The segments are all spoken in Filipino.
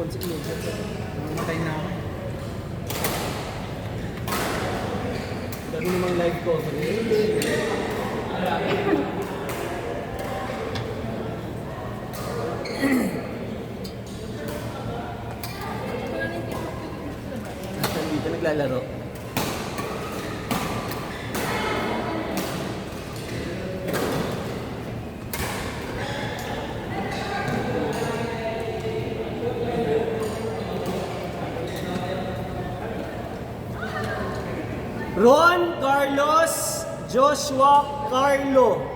consequences. Mamatay na ako. Sabi namang live ko. Dito naglalaro. Ron Carlos Joshua Carlo.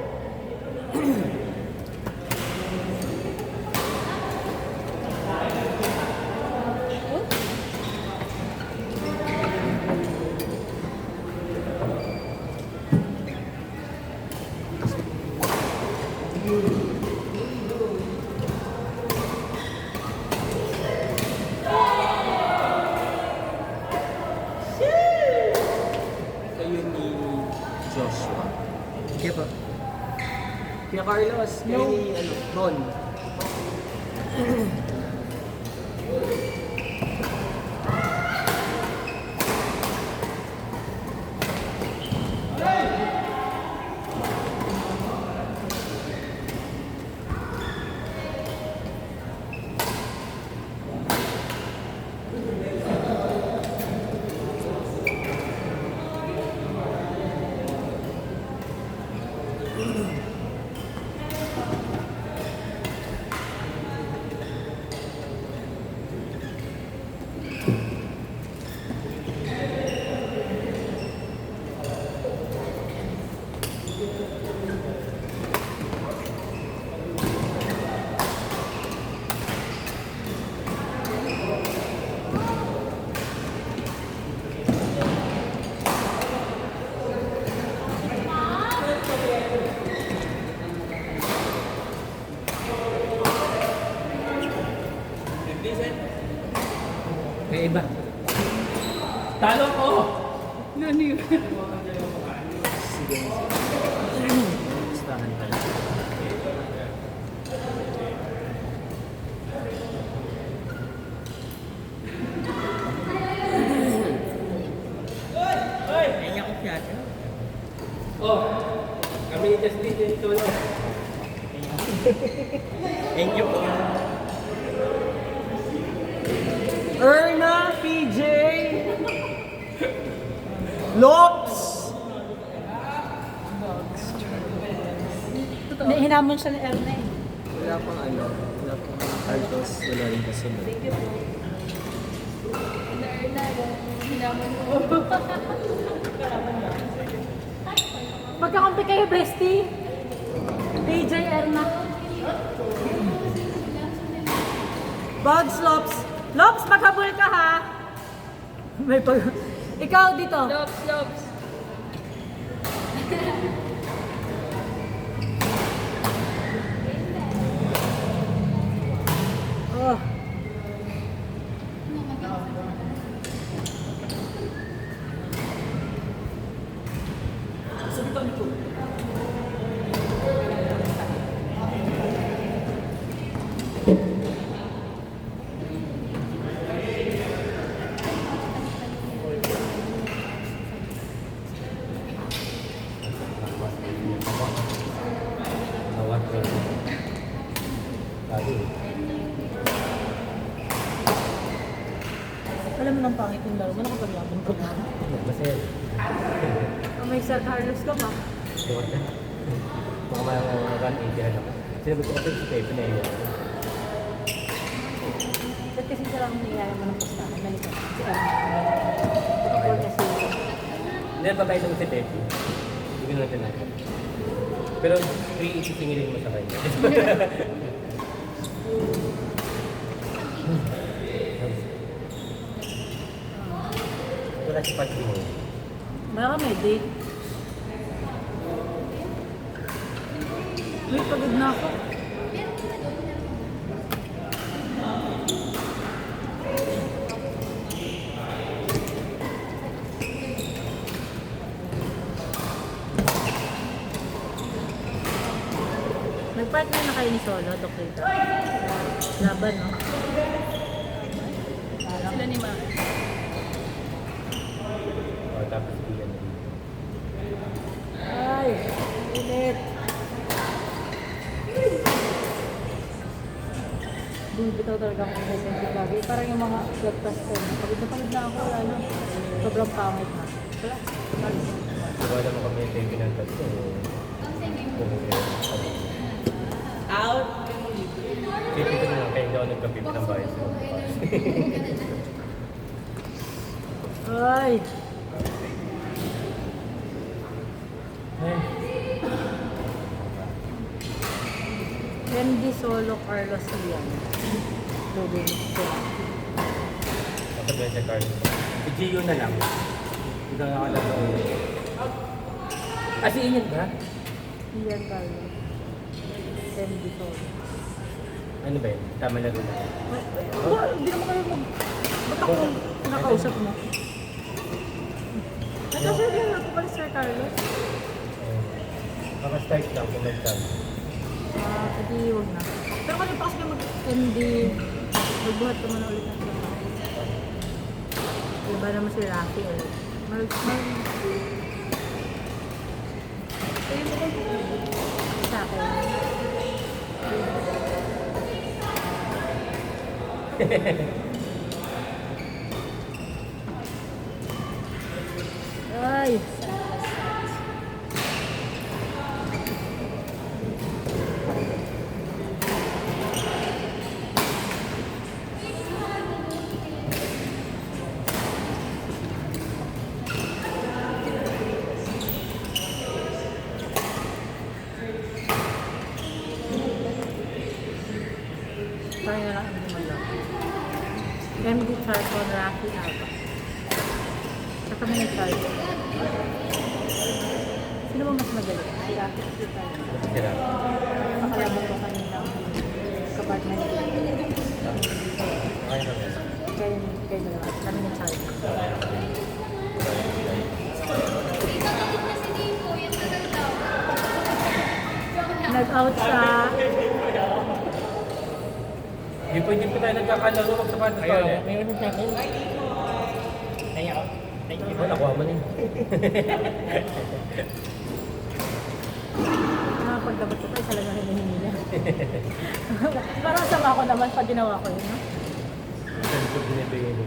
Kayo ni Joshua. Kaya pa. Kaya Carlos, kayo ni Ron. May iba. Talo ko! Ano yun? Sige. Listahan tayo. Kaya ko siya. Oh! Kami ni Justin dito. Thank you po. Erna PJ Lopes. Hinamon siya ni Erna eh. Wala pang wala pang Carlos, wala rin kasunod. Erna, hinamon mo. Magkakampi kayo, bestie. PJ Erna. Bugs Lopes. Lopes, maghabol ka ha. May pag... Ikaw dito. Lopes. Oh. Alam mo ng pangit yung laro mo, nakapaglaban ko na. Masaya. May Sir Carlos ka ba? Mga mga run agent ako. Sinabi ko kasi si Pepe na yun. Ba't kasi sila ang nangyayari mo ng postahan? Nalikan. Si Erna. Or kasi... Hindi, babae naman si Pepe. Hindi ko naman tinatap. Pero free isisingilin mo sa kanya. Wala si Patrick mo. Baka may date. Uy, pagod na ako. Nag-partner na kayo ni Solo, Dokita. Laban, no? bitaw talaga ako sa sensitive lagi. Parang yung mga bloodcaster. Pagod na ako, wala na. Sobrang pangit na. Wala. Wala mo kami yung pinantas ko. Out. Sipin ko na lang kayo daw nagkapip ng bahay sa Ay! Wendy Solo Carlos Ian. Loading sila. Kapag sa Carlos. Si Gio na lang. Hindi na alam ko. Ah, si Ian ba? Ian Carlos. Wendy Solo. Ano ba yun? Tama na rin. Hindi naman kayo ba't ako nakausap mo? Nagsasabihan ako pala Sir Carlos. Maka-start lang kung nag-start. Hindi, huwag na. Pero kasi pa kasi hindi magbuhat ka muna ulit ng trabaho. Diba naman si Rafi ulit. Sa akin. Ay! Try na lang hindi malaki. MD Charcon, Rafi Alba. Saka may nag-charge. Sino ba mas magaling? Si Rafi o si Charcon? Sira. Nakalaban ko kanina kapartner niya. Okay na yan. Kaya na lang. Kami nag-charge. Nag-out sa... Hindi po tayo nagkakalaro magsapatos pa ulit. Mayroon sa akin. Kaya ako. Thank you. Wala, nakuha mo na yun. Pagdabat ko pa, isa lang ang hinihingi niya. Parang sama ko naman pag ginawa ko yun, no? Saan ko binibigay mo?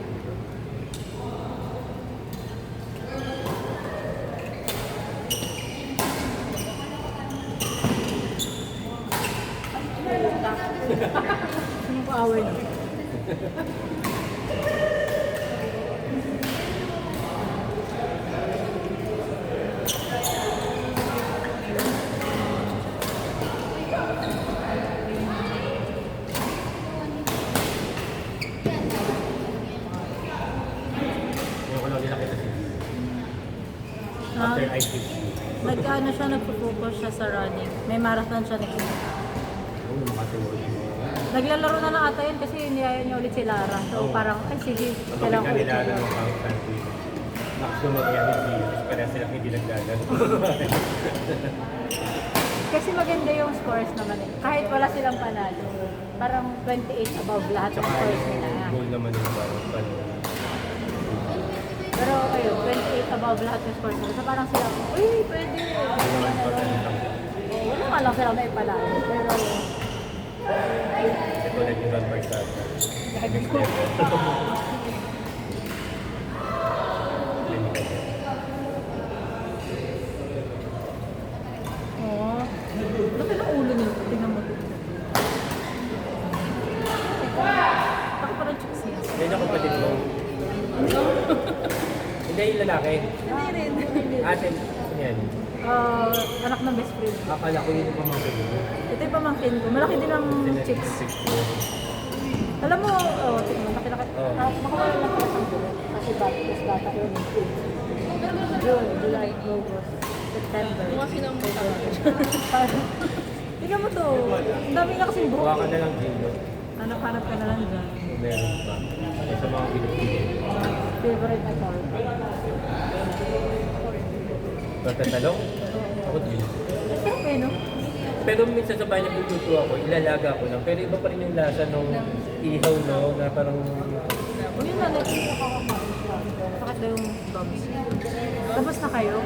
Sino ko away na? Ngayon ko lang nila kita siya. After ITC. Nag-ano siya, nagpo-focus siya sa running. May marathon siya next week. Oo, makatuloy. Naglalaro na lang ata yun kasi niyaya niya ulit si Lara. So Oo. parang, ay sige, Kapag kailangan ko ulit. kanila na ng count country, maximum kaya hindi. Kasi kaya sila hindi naglalaro. Kasi maganda yung scores naman eh. Kahit wala silang panalo. Parang 28 above lahat ng Tsaka scores nila. yung goal naman yung parang Pero ayun, 28 above lahat ng scores nila. So parang sila, uy, pwede. Ano naman pa talagang Wala nga lang sila na ipanalo. Pero, ito na yung Don Barcata. Next level. oh, laki ng ulo niyo. Tingnan mo. Ako parang chicks niya. Yan yung kapatid mo. Hindi yung lalaki. Hindi rin. Ate, ano yan? Anak ng best friend. Akala ko yun yung pamangkin mo. Ito yung pamangkin ko. Malaki din ang chicks. Alam mo, tingnan, laki-laki. Oo. Makawala lang pala sa bulan. Kasi bata yun. June, July, August, September. Mga sinambutan. Tingnan mo to. Ang dami na kasing Kuha ka buhok. na lang, Gino. Hanap-hanap ka na lang dyan. Meron pa. Ay, sa mga pinipili. Favorite na color. Pagkatalong, ako din. Sarap eh, no? Pero minsan sa bahay naglututo ako, ilalaga ko lang. Pero iba pa rin yung lasa nung ihaw, no? Na parang... Kung yun na, nagkita ka kakain siya. Bakit daw yung gums? Tapos na kayo?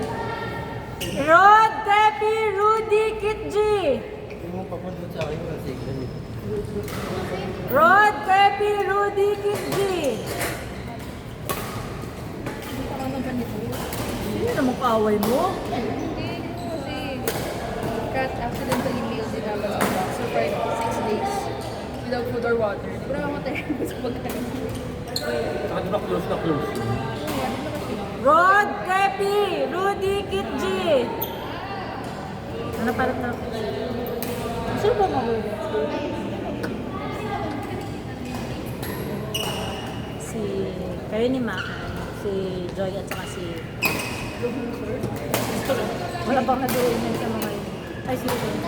Rod, Tepi, Rudy, Kitji! Yung papunod sa akin, yung signal eh. Rod, Pepe, Rudy, Kizzy. Sino namang kaaway mo? Hindi kasi cat accidentally meals in Amazon box for 6 days without food or water. Di ko na mamatay sa pagkain. Saka di ba close na close? Rod, Pepe, Rudy, Kizzy. Ano parang na? Sino ba mga si kayo ni Makan, si Joy at saka si wala bang nag-uwi niyan sa mga yun? Ay, sino ba yun?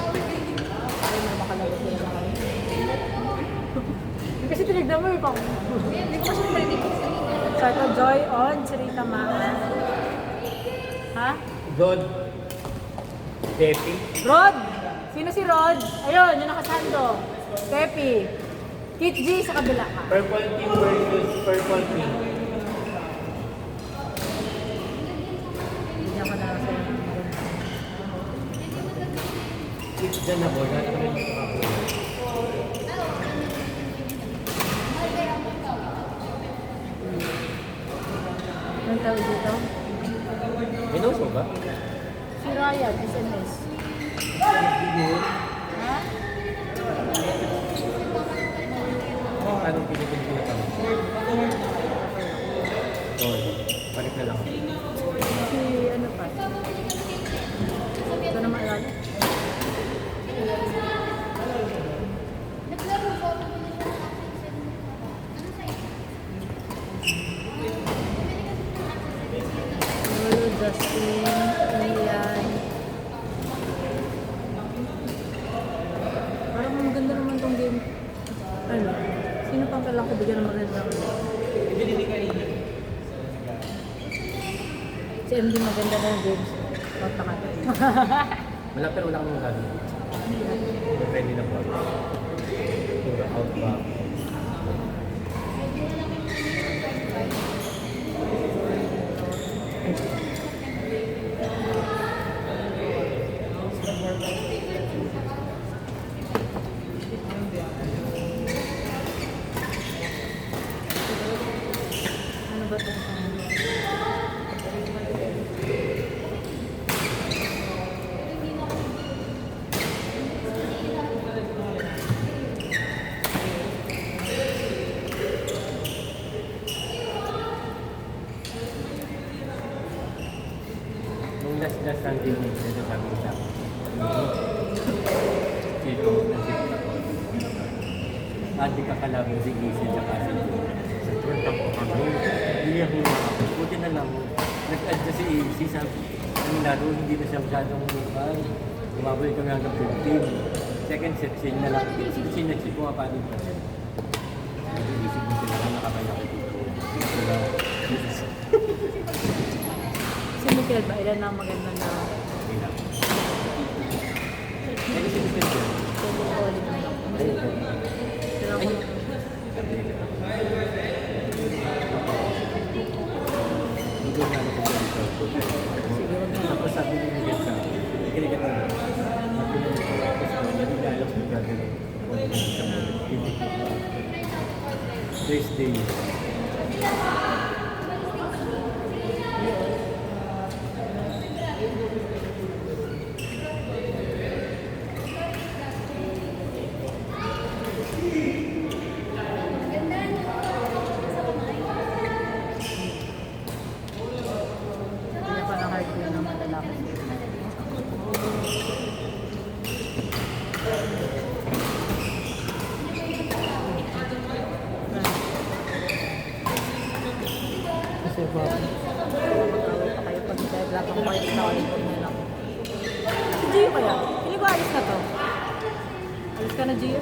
Ay, may makalala sila mga yun. Kasi tinignan mo yung pang... Hindi ko kasi marinig ko sa So, ito Joy on, si Rita Makan. Ha? God. Pepe. Rod! Sino si Rod? Ayun, yung nakasando. Pepe. Kit G sa kabila ka. Purple team versus purple team. Hindi ako na sa It's dyan na boy. Nasa kami dito ako. Anong tawag dito? Binoso ba? Si Ryan, SMS. Ha? Anong pinipin na kami? Sorry. Panik na lang. Si ano pa? Ito na maalala. Lolo, Justin, Ian. Parang maganda naman tong game. Ano? Sino pang kailangan ko bigyan ng maganda? Si MD maganda na yung games. Pata ka. Wala pero wala kang magano. Friendly na po. Pura out ba? Ano ba ito? Nung last Sunday mo, ito sabi ko sa akin. Sito, nasito ako. Ate ka kalaban si Giselle at si Joe. Sa turn up ko kami. Hindi ako ako. Buti na lang. Nag-add na si AC sa ang laro, hindi na siya masyadong mukhaan. Umabalik kami hanggang 15. Second set, siya na lang. Sinexit ko nga pa din. Isip mo sila na nakabaya ko dito. Si Mikel ba? Ilan na maganda na Kailan. Kaya si Mikel dyan. pwede ko ulit na lang. Pero ako Hindi ko na ako sige, wag na. Tapos sabi ni Miguel sa akin, ikinikat na. Sabi ni Miguel, tapos nabigla alam ko gagawin. Thursday. Hindi pa na hard yun naman lalaki. Kasi ba? Mag-away pa kayo pag hindi black and white na ulit po nila. Si Gio kaya? Hindi ko alis na to. Alis ka na, Gio?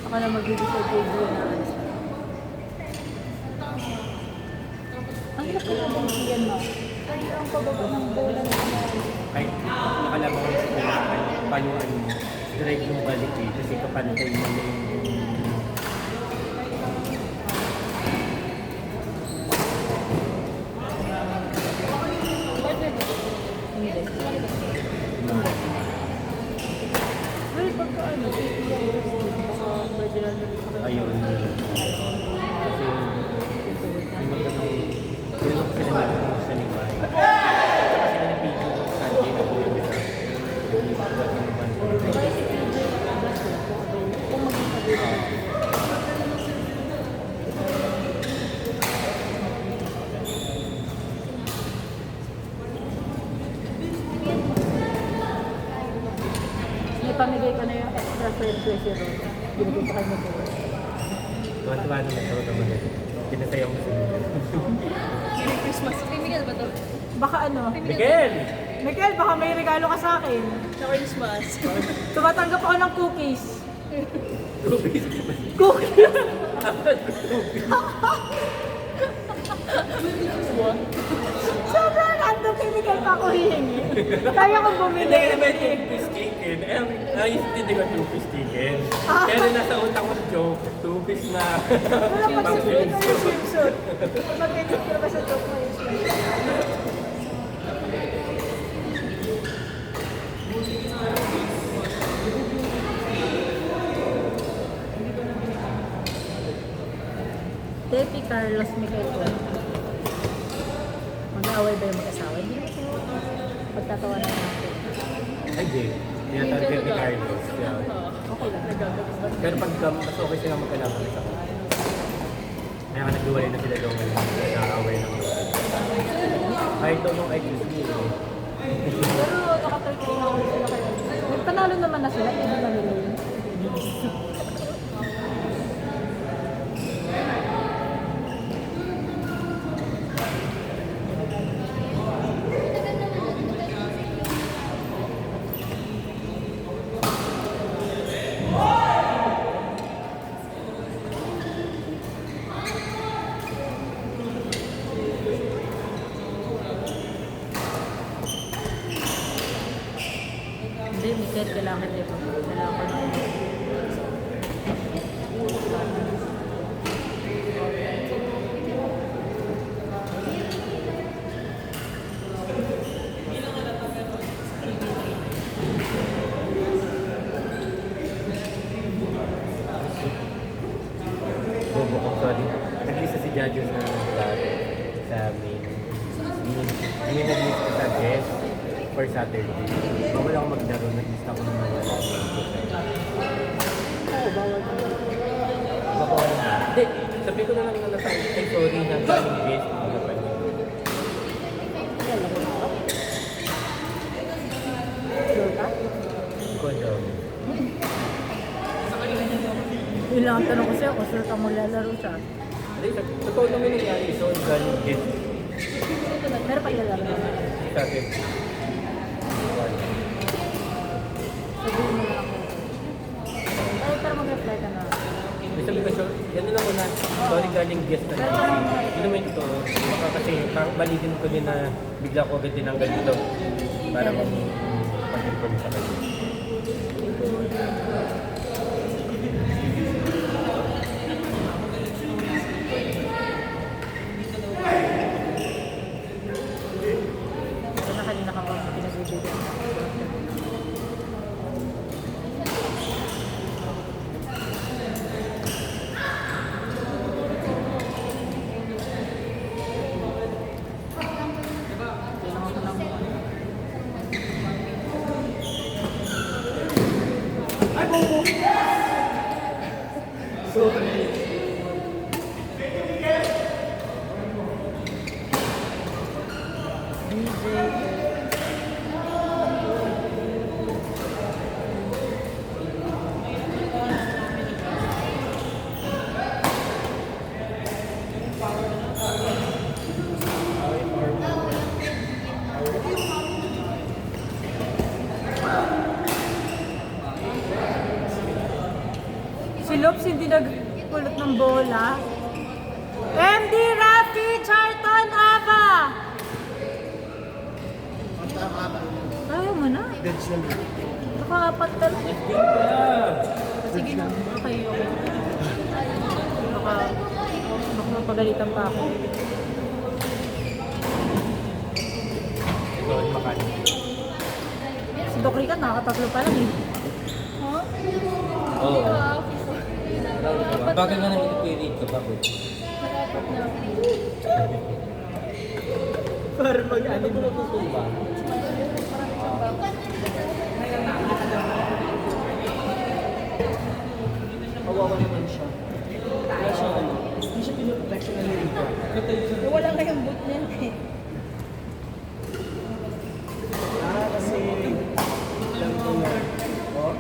Ako na mag-decide kay Gio na alis na. Ang hirap na lang bigyan mo. Kaya ang pababa ng bola na Kahit nakalaban ko sa kailangan, payuan mo, drive yung balik eh, kasi kapantay mo na yung Hindi. Well, pagka ano, binigay ko na yung extra friend treasure roll. Binigay ko kay Miguel. Tuwa-tuwa naman sa naman. Pinasaya mo siya. Merry Christmas. Kay Miguel ba to? Baka ano? Miguel! Miguel, baka may regalo ka sa akin. Sa Christmas. Tumatanggap ako ng cookies. Cookies. Cookies? Sobrang random kay Miguel pa ako hihingi. Kaya kong bumili. Hindi naman two-piece chicken. Ayos din ko two-piece chicken. Pero nasa utak ko joke, two-piece na. Wala pag pang sabihin ko yung swimsuit. swimsuit. Mag-edit ka ba sa top mo yung swimsuit? Depi Carlos Miguel ko. Mag-aaway ba yung mag-asawa? Hindi na po. Pagtatawa na natin. Ay, di. Tinatarget ni Carlos. Yeah. Okay lang. Pero pag mas okay sila magkalaban sa akin. Kaya nga nagduwalay na sila doon ngayon. Nag-aaway ng road. Kahit doon nung excuse me. Pero nakapagkaya ako sila kayo. Panalo naman na sila. Hindi na nila yun. Hindi, Miguel, kailangan din po. Kailangan ko na. Bobo ko, sorry. Naglista si Judges na dati sa main. Hindi naglista ko sa guest for Saturday. Bawal ako maglaro, naglista ko nung nawala. Oo, bawal ka. Bawal na. Hindi, sabi ko na lang na nasa ay sorry na daming guest. Ano pa niya. Kailan ko na ako? Sure ka? Hindi ko alam. Yun lang ang tanong ko sa'yo kung sure ka mo lalaro siya. Hindi, totoo naman nangyari. So, daming guest Meron pa ilalaro naman. sa atin. Sabihin mo na ako. Ay, pero mag-reply ka na. May sabi ko, so, yan na muna. Sorry galing guest na. Hindi naman ito. Baka kasi balitin ko din na bigla ko agad tinanggal dito. Para mag-inform sa kanya. Ito na kanina ka pa pinagbibigyan. Si Lopes hindi nagpulot ng bola. MD Rafi Charlton Ava! Ayaw mo na. Nakaapat ka lang. Sige na. Okay, okay. Baka mapagalitan pa ako. Ito, makani. Si Doc Ricat nakakatatlo pa lang eh. Oo. Bakit nga namin ipirit ko? Bakit? Nakapat na. Para mag-ano mo Tumba. Kawawa naman siya. Wala siya ano. Hindi siya pinoprotection ng liga. Wala nga yung boot niya eh. Kasi alam ko na. Oh,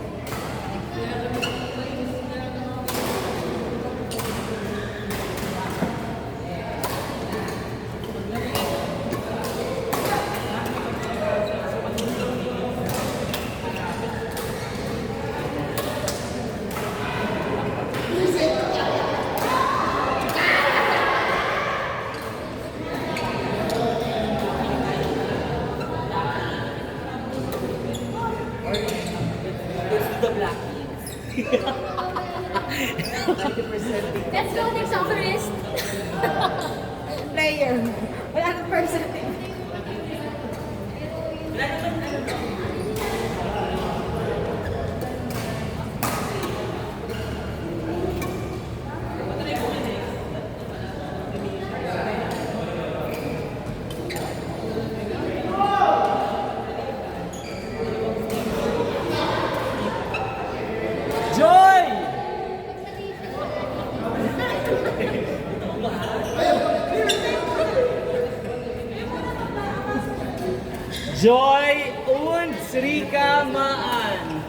player. 100%. Joy! Joy und Srika Maan.